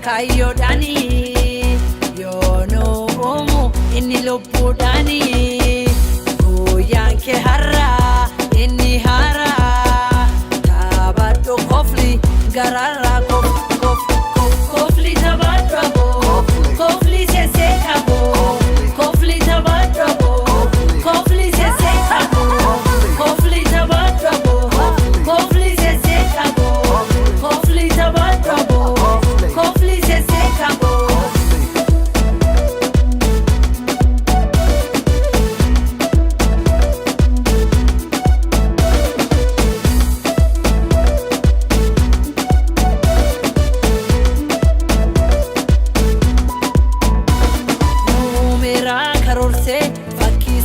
kayo dani yono omo inni lobbu dani goyanke harra inni hara tabaddo kofli garara kofli tabaddo kofli sese kabo kofli tabaddo kofli sese kabo kofli tabaddo kofli sese kabo kofli tabaddo kofli sese kabo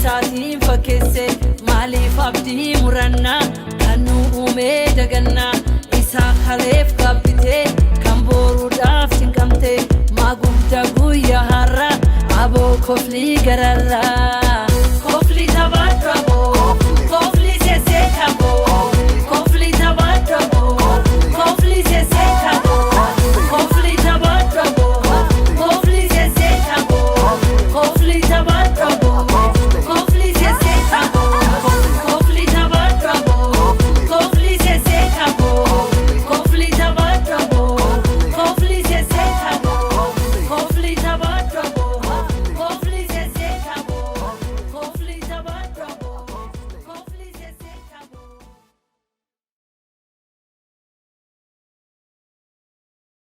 Satin fakese mali fabdi muranna kanu ume daganna isa khalef kabite kamboru daf sinkamte magubda guya harra abo kofli gararra